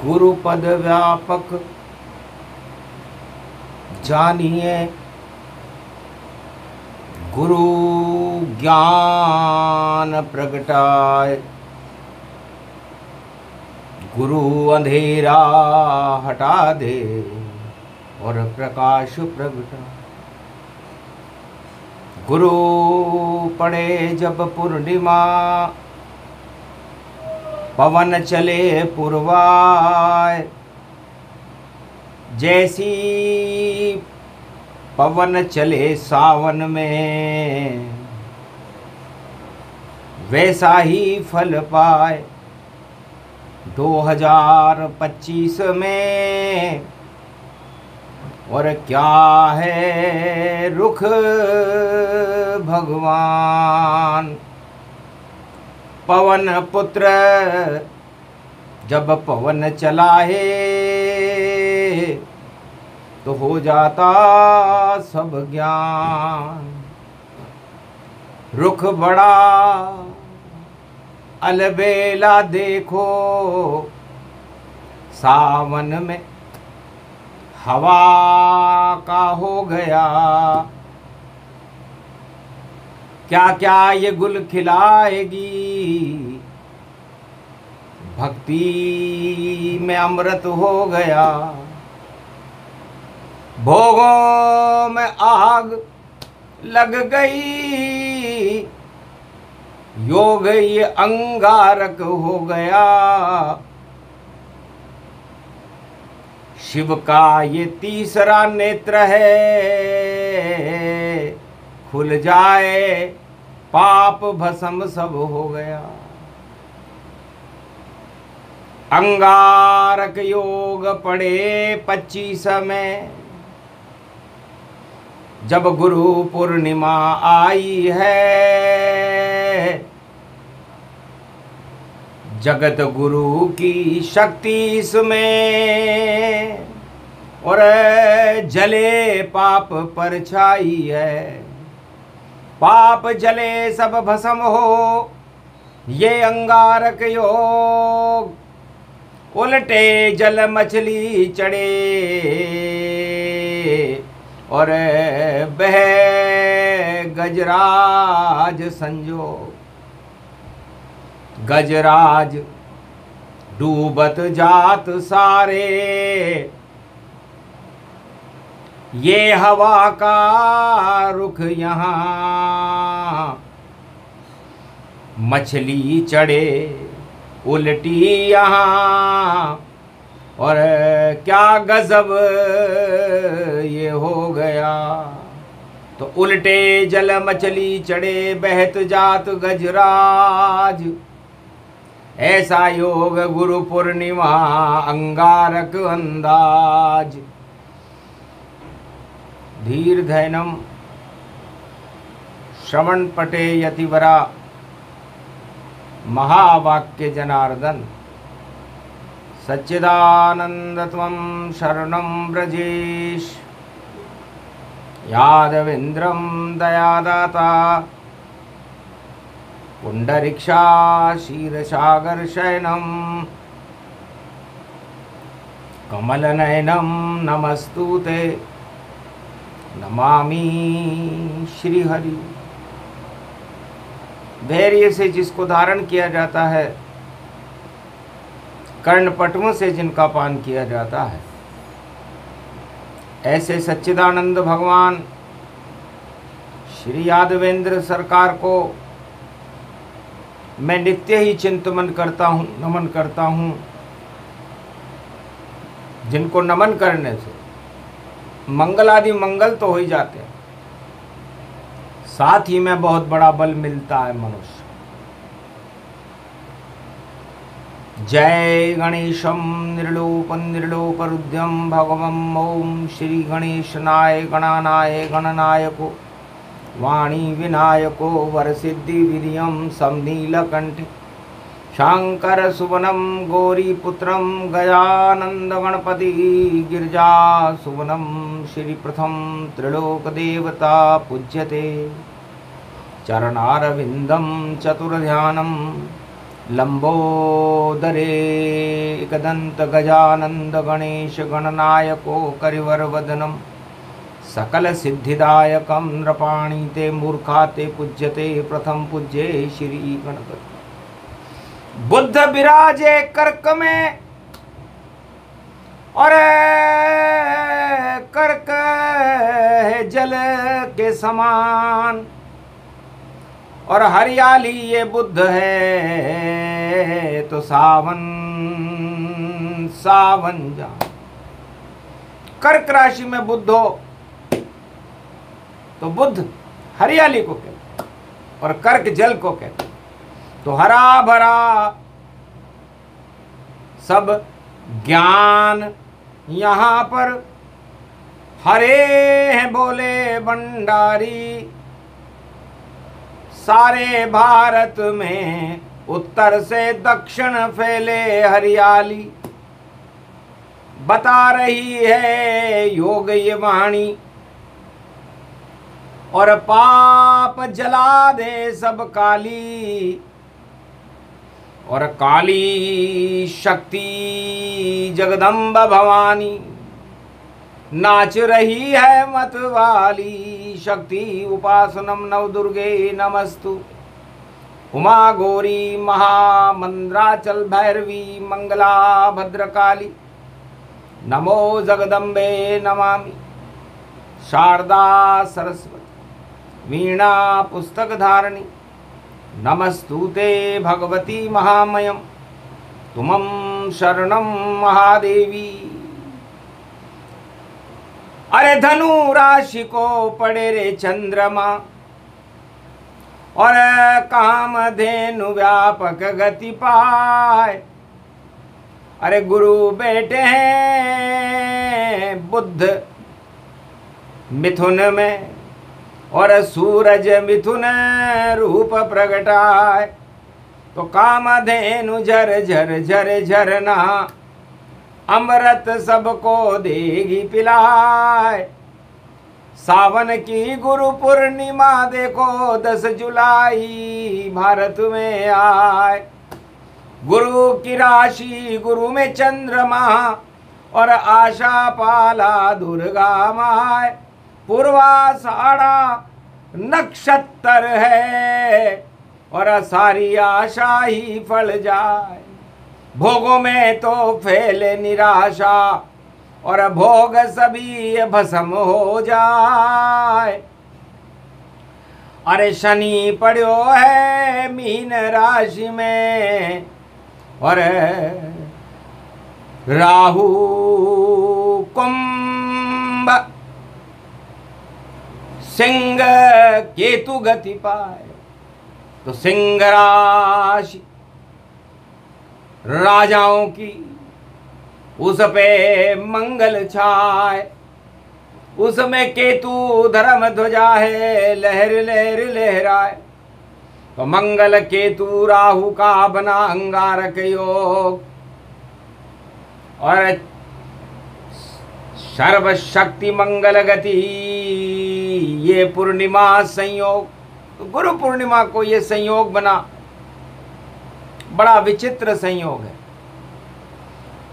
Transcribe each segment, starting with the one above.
गुरुपद व्यापक जानिए, गुरु ज्ञान प्रगटाए, गुरु अंधेरा हटा दे और प्रकाश प्रगटा। गुरु पड़े जब पूर्णिमा, पवन चले पूर्वाय, जैसी पवन चले सावन में, वैसा ही फल पाए 2025 में। और क्या है रुख भगवान, पवन पुत्र जब पवन चलाए तो हो जाता सब ज्ञान। रुख बड़ा अलबेला देखो, सावन में हवा का हो गया। क्या क्या ये गुल खिलाएगी, भक्ति में अमृत हो गया। भोगों में आग लग गई, योग ये अंगारक हो गया। शिव का ये तीसरा नेत्र है, खुल जाए पाप भस्म सब हो गया। अंगारक योग पड़े 25 में, जब गुरु पूर्णिमा आई है। जगत गुरु की शक्ति इसमें, और जले पाप पर छाई है। पाप जले सब भस्म हो, ये अंगारक योग। उल्टे जल मछली चढ़े, और बह गजराज संजो। गजराज डूबत जात सारे, ये हवा का रुख यहाँ। मछली चढ़े उल्टी यहाँ, और क्या गजब ये हो गया। तो उल्टे जल मछली चढ़े, बहत जात गजराज। ऐसा योग गुरु पूर्णिमा अंगारक अंदाज। धीर धैनम श्रवण पटे यतिवरा, महावाक्य जनार्दन। सच्चिदानंद त्वं शरणं व्रजेश, यादवेन्द्रं दयादाता। पुंडरीक्षा क्षीरसागर शयनं, कमलनयनं नमस्तुते। नमामि श्रीहरि। धैर्य से जिसको धारण किया जाता है, कर्णपटुओं से जिनका पान किया जाता है, ऐसे सच्चिदानंद भगवान श्री यादवेंद्र सरकार को मैं नित्य ही चिंतन करता हूँ, नमन करता हूँ। जिनको नमन करने से मंगल आदि मंगल तो हो ही जाते हैं, साथ ही में बहुत बड़ा बल मिलता है मनुष्य। जय गणेशम निर्लोपन निर्लोपरुद्यम भगवम ओम श्री गणेशनाय गणानाय गणनायको वाणी विनायको वरसिद्धि विधियम समनीलकंठ शांकर सुवनम गौरीपुत्रम गजानंद गणपति गिरिजा सुवनम श्री प्रथम त्रिलोक देवता पूज्यते चरणारविंदम चतुर्ध्यानम लंबोदरे एकदंत गजानंद गणेश गणनायको करिवर वदनम सकल सिद्धिदायकम नृपाणीते मूर्खाते पूज्यते प्रथम पूज्ये श्री गणपति। बुद्ध विराजे कर्क में और कर्क है जल के समान और हरियाली ये बुद्ध है तो सावन सावन जा। कर्क राशि में बुद्ध हो तो बुद्ध हरियाली को कहते और कर्क जल को कहते। तो हरा भरा सब ज्ञान यहाँ पर हरे हैं बोले भंडारी। सारे भारत में उत्तर से दक्षिण फैले हरियाली। बता रही है योग ये वाणी और पाप जला दे सब काली। और काली शक्ति जगदम्बा भवानी नाच रही है मतवाली। शक्ति उपासनम नव दुर्गे नमस्तु उमा गौरी महामंद्राचल भैरवी मंगला भद्रकाली। नमो जगदम्बे नमामि शारदा सरस्वती वीणा पुस्तक धारणी। नमस्तुते भगवती महामयम तुमं शरणं महादेवी। अरे धनु राशि को पड़े रे चंद्रमा और कामधेनु व्यापक गति पाए। अरे गुरु बेटे हैं बुद्ध मिथुन में और सूरज मिथुन रूप प्रगटाए। तो कामधेनु झर झर झर झरना अमृत सबको देगी पिलाए। सावन की गुरु पूर्णिमा देखो 10 जुलाई भारत में आए। गुरु की राशि गुरु में चंद्रमा और आशा पाला दुर्गा माय। पूर्वाषाढ़ा नक्षत्र है और सारी आशा ही फल जाए। भोगों में तो फैले निराशा और भोग सभी भस्म हो जाए। अरे शनि पड़ो है मीन राशि में और राहु कुंभ सिंह केतु गति पाए। तो सिंह राशि राजाओं की उस पे मंगल छाए। उसमें केतु धर्म ध्वजा है लहर लहर लहराए। तो मंगल केतु राहु का बना अंगारक योग और सर्वशक्ति मंगल गति ये पूर्णिमा संयोग। तो गुरु पूर्णिमा को ये संयोग बना, बड़ा विचित्र संयोग है।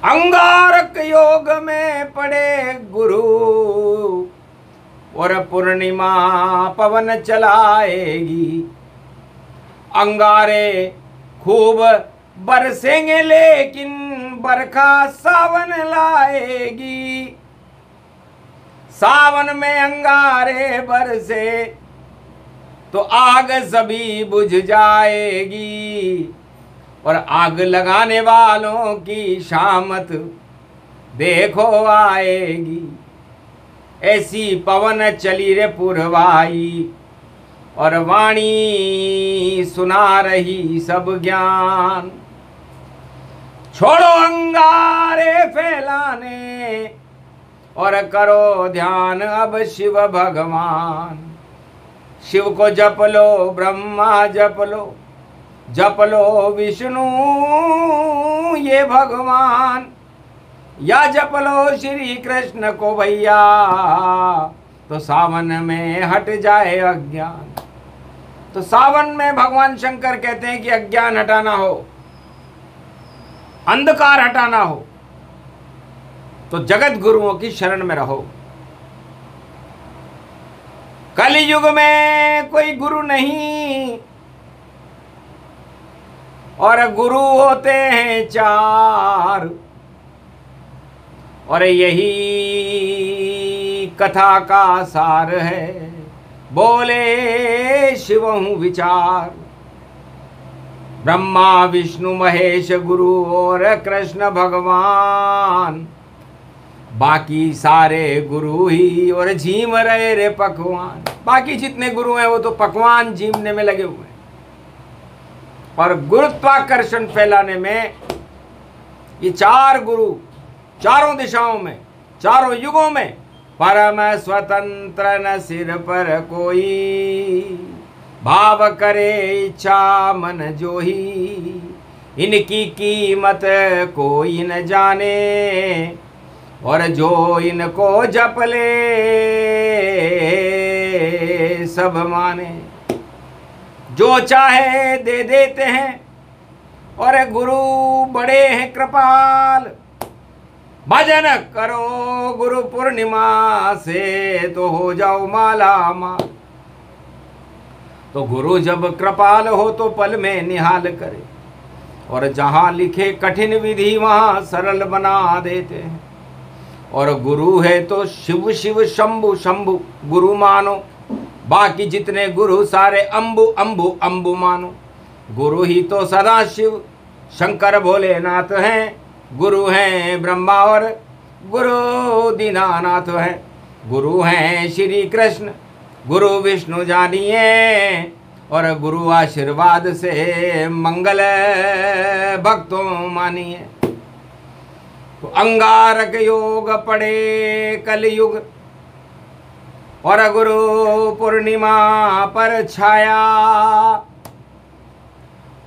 अंगारक योग में पड़े गुरु और पूर्णिमा पवन चलाएगी। अंगारे खूब बरसेंगे लेकिन बरखा सावन लाएगी। सावन में अंगारे बरसे तो आग सभी बुझ जाएगी और आग लगाने वालों की शामत देखो आएगी। ऐसी पवन चली रे पुरवाई और वाणी सुना रही सब ज्ञान। छोड़ो अंगारे फैलाने और करो ध्यान अब शिव भगवान। शिव को जप लो, ब्रह्मा जप लो, जप लो विष्णु ये भगवान, या जप लो श्री कृष्ण को भैया। तो सावन में हट जाए अज्ञान। तो सावन में भगवान शंकर कहते हैं कि अज्ञान हटाना हो अंधकार हटाना हो तो जगत गुरुओं की शरण में रहो। कलयुग में कोई गुरु नहीं और गुरु होते हैं चार, और यही कथा का सार है, बोले शिवहूँ विचार। ब्रह्मा विष्णु महेश गुरु और कृष्ण भगवान, बाकी सारे गुरु ही और झीम रहे रे पकवान। बाकी जितने गुरु हैं वो तो पकवान झीमने में लगे हुए हैं और गुरुत्वाकर्षण फैलाने में। ये चार गुरु चारों दिशाओं में, चारों युगों में परम स्वतंत्र, न सिर पर कोई, भाव करे इच्छा मन जोही। इनकी कीमत कोई न जाने और जो इनको जप ले सब माने। जो चाहे दे देते हैं और गुरु बड़े हैं कृपाल। भजन करो गुरु पूर्णिमा से तो हो जाओ माला माल। तो गुरु जब कृपाल हो तो पल में निहाल करे और जहाँ लिखे कठिन विधि वहाँ सरल बना देते हैं। और गुरु है तो शिव शिव शंभु शंभु गुरु मानो, बाकी जितने गुरु सारे अंबु अंबु अंबु मानो। गुरु ही तो सदा शिव शंकर भोलेनाथ हैं, गुरु हैं ब्रह्मा और गुरु दीनानाथ हैं। गुरु हैं श्री कृष्ण गुरु विष्णु जानिए, और गुरु आशीर्वाद से मंगल भक्तों मानिए। तो अंगारक योग पड़े कलयुग और गुरु पूर्णिमा पर छाया।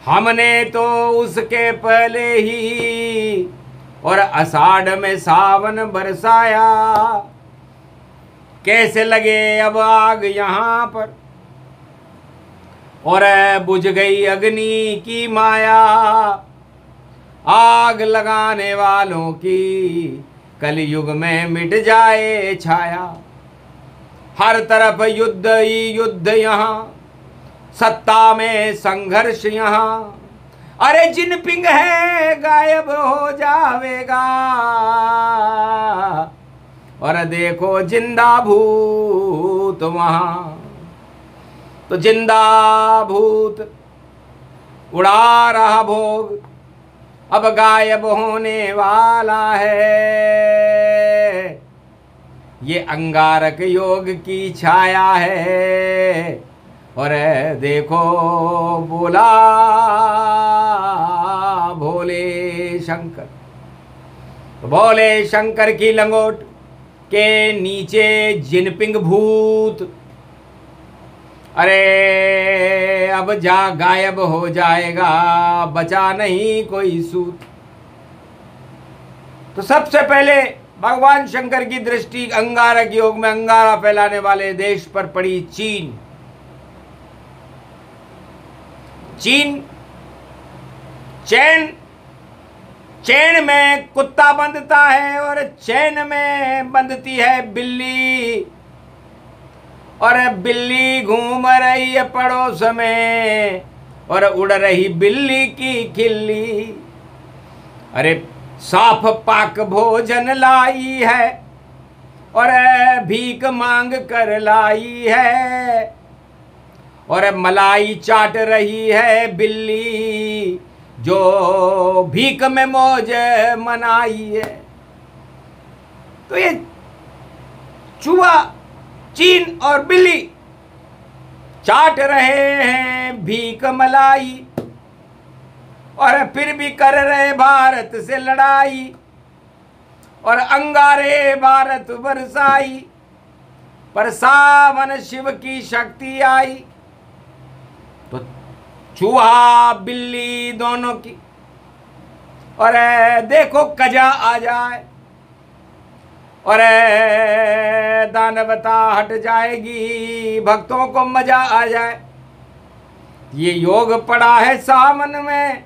हमने तो उसके पहले ही और आषाढ़ में सावन बरसाया। कैसे लगे अब आग यहाँ पर और बुझ गई अग्नि की माया। आग लगाने वालों की कलयुग में मिट जाए छाया। हर तरफ युद्ध ही युद्ध यहाँ, सत्ता में संघर्ष यहाँ। अरे जिनपिंग है गायब हो जावेगा और देखो जिंदा भूत वहाँ। तो जिंदा भूत उड़ा रहा भोग अब गायब होने वाला है। ये अंगारक योग की छाया है और देखो बोला भोले शंकर। तो भोले शंकर की लंगोट के नीचे जिनपिंग भूत अरे अब जा गायब हो जाएगा, बचा नहीं कोई सूत। तो सबसे पहले भगवान शंकर की दृष्टि अंगारक योग में अंगारा फैलाने वाले देश पर पड़ी चीन। चीन चैन में कुत्ता बंधता है और चैन में बंधती है बिल्ली, और बिल्ली घूम रही है पड़ोस में और उड़ रही बिल्ली की खिल्ली। अरे साफ पाक भोजन लाई है और भीख मांग कर लाई है, और मलाई चाट रही है बिल्ली जो भीख में मौज मनाई है। तो ये चूहा चीन और बिल्ली चाट रहे हैं भीख मलाई और फिर भी कर रहे भारत से लड़ाई, और अंगारे भारत बरसाई पर सावन शिव की शक्ति आई। तो चूहा बिल्ली दोनों की और देखो कजा आ जाए और दानवता हट जाएगी, भक्तों को मजा आ जाए। ये योग पड़ा है सावन में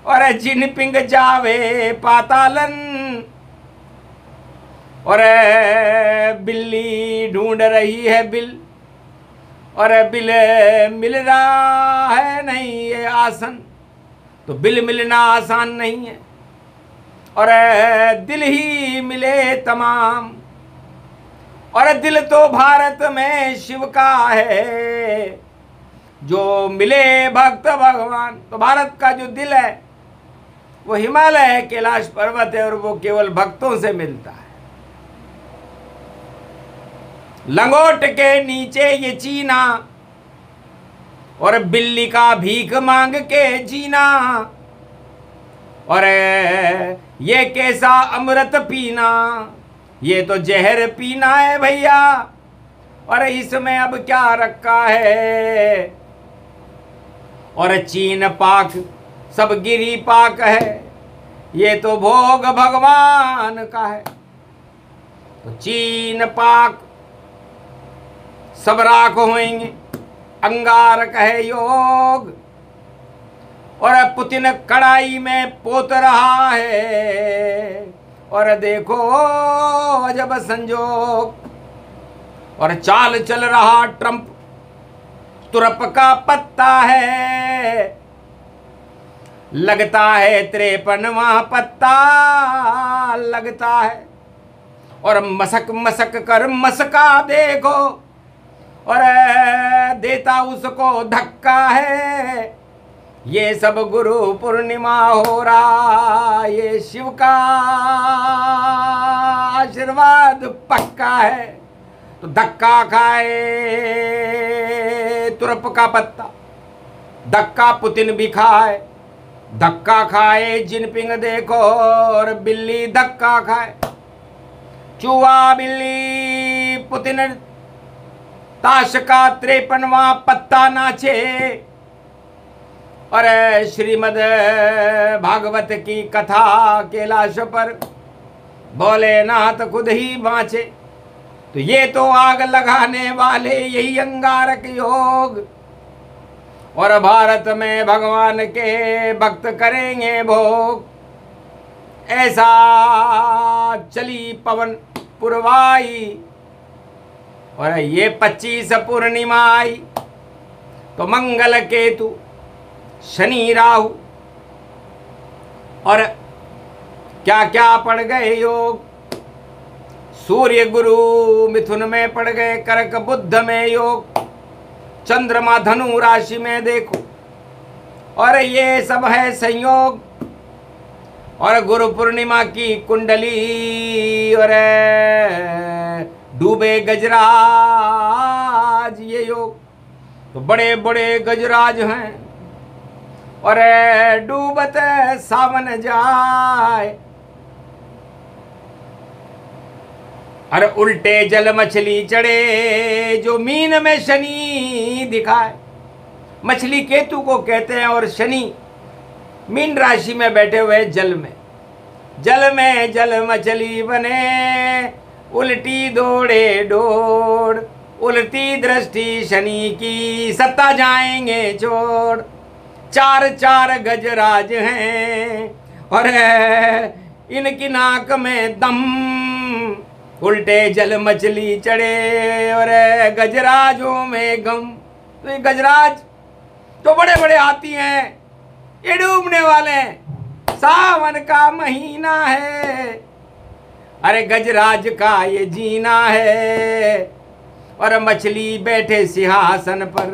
और जिनपिंग जावे पातालन, और बिल्ली ढूंढ रही है बिल, और बिल मिल रहा है नहीं ये आसन। तो बिल मिलना आसान नहीं है, और दिल ही मिले तमाम। और दिल तो भारत में शिव का है, जो मिले भक्त भगवान। तो भारत का जो दिल है वो हिमालय है, कैलाश पर्वत है, और वो केवल भक्तों से मिलता है। लंगोट के नीचे ये चीना, और बिल्ली का भीख मांग के जीना, और ये कैसा अमृत पीना, ये तो जहर पीना है भैया। और इसमें अब क्या रखा है, और चीन पाक सब गिरी पाक है, ये तो भोग भगवान का है। तो चीन पाक सब राख होंगे, अंगारक है योग। और पुतिन कड़ाई में पोत रहा है, और देखो अजब संजोग। और चाल चल रहा ट्रंप तुरप का पत्ता है, लगता है 53वां पत्ता लगता है। और मसक मसक कर मसका देखो, और देता उसको धक्का है। ये सब गुरु पूर्णिमा हो रहा, ये शिव का आशीर्वाद पक्का है। तो धक्का खाए तुरप का पत्ता, धक्का पुतिन भी खाए, धक्का खाए जिनपिंग देखो, और बिल्ली धक्का खाए। चूहा बिल्ली पुतिन ताश का 53वां पत्ता नाचे। और श्रीमद भागवत की कथा कैलाश पर भोलेनाथ खुद ही बाँचे। तो ये तो आग लगाने वाले यही अंगारक योग, और भारत में भगवान के भक्त करेंगे भोग। ऐसा चली पवन पुरवाई, और ये 25 पूर्णिमा आई। तो मंगल केतु शनि राहु, और क्या क्या पड़ गए योग। सूर्य गुरु मिथुन में पड़ गए, कर्क बुध में योग, चंद्रमा धनु राशि में देखो, और ये सब है संयोग। और गुरु पूर्णिमा की कुंडली, और डूबे गजराज ये योग। तो बड़े बड़े गजराज हैं, और डूबत सावन जाए। और उल्टे जल मछली चढ़े, जो मीन में शनि दिखाए। मछली केतु को कहते हैं, और शनि मीन राशि में बैठे हुए जल में। जल मछली बने, उल्टी दौड़े डोड़, उल्टी दृष्टि शनि की, सत्ता जाएंगे छोड़। 4 गजराज हैं, और इनकी नाक में दम। उल्टे जल मछली चढ़े, और गजराजों में गम। तो ये गजराज तो बड़े बड़े हाथी हैं, ये डूबने वाले हैं। सावन का महीना है, अरे गजराज का ये जीना है। और मछली बैठे सिंहासन पर,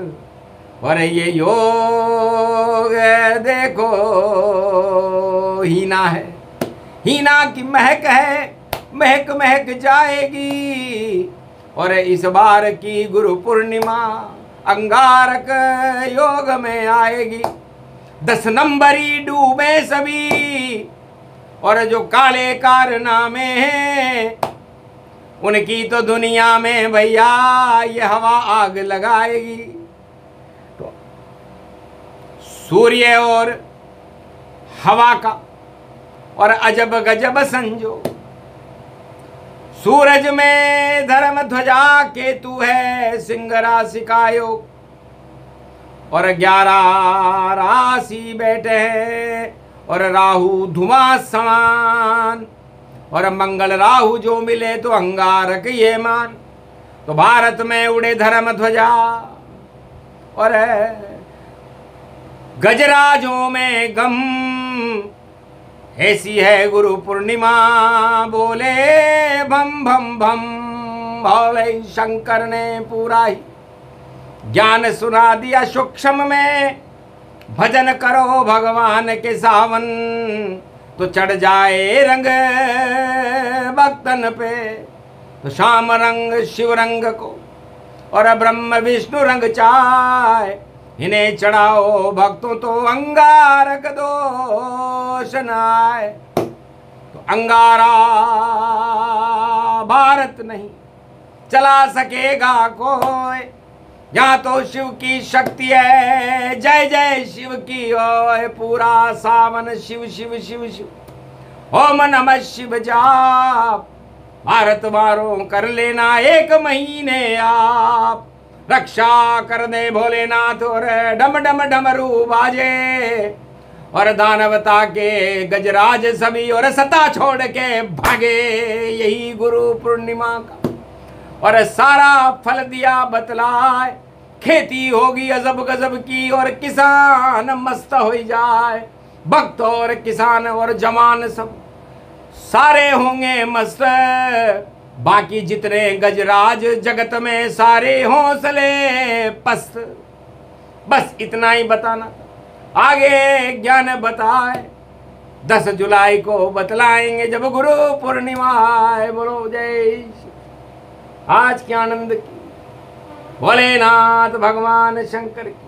और ये योग देखो हीना है। हीना की महक है, महक महक जाएगी। और इस बार की गुरु पूर्णिमा अंगारक योग में आएगी। 10 नंबरी डूबे सभी, और जो काले कारनामे हैं उनकी तो दुनिया में भैया ये हवा आग लगाएगी। तो सूर्य और हवा का और अजब गजब संजो। सूरज में धर्म ध्वजा केतु है, सिंह राशि का योग। और 11 राशि बैठे हैं, और राहु धुआं समान, और मंगल राहु जो मिले तो अंगारक ये मान। तो भारत में उड़े धर्म ध्वजा, और गजराजों में गम, ऐसी है गुरु पूर्णिमा। बोले भम भम भम, भोले शंकर ने पूरा ही ज्ञान सुना दिया सूक्ष्म में। भजन करो भगवान के सावन, तो चढ़ जाए रंग भक्तन पे। तो श्याम रंग शिव रंग को, और ब्रह्म विष्णु रंग चाय, इन्हें चढ़ाओ भक्तों तो अंगारक दोष नाय। तो अंगारा भारत नहीं चला सकेगा कोई, यहाँ तो शिव की शक्ति है, जय जय शिव की ओए। पूरा सावन शिव शिव शिव शिव, ओम नमः शिव जाप। भारत वारों कर लेना एक महीने आप, रक्षा कर दे भोलेनाथ। और डम डम डमरू बाजे, और दानवता के गजराज सभी, और सता छोड़ के भागे। यही गुरु पूर्णिमा का और सारा फल दिया बतलाए। खेती होगी अजब गजब की, और किसान मस्त हो जाए। भक्त और किसान और जवान सब सारे होंगे मस्त। बाकी जितने गजराज जगत में सारे हौसले पस्त। बस इतना ही बताना, आगे ज्ञान बताए 10 जुलाई को बतलाएंगे जब गुरु पूर्णिमा है। बोलो जय श्री। आज के आनंद की भोलेनाथ भगवान शंकर की।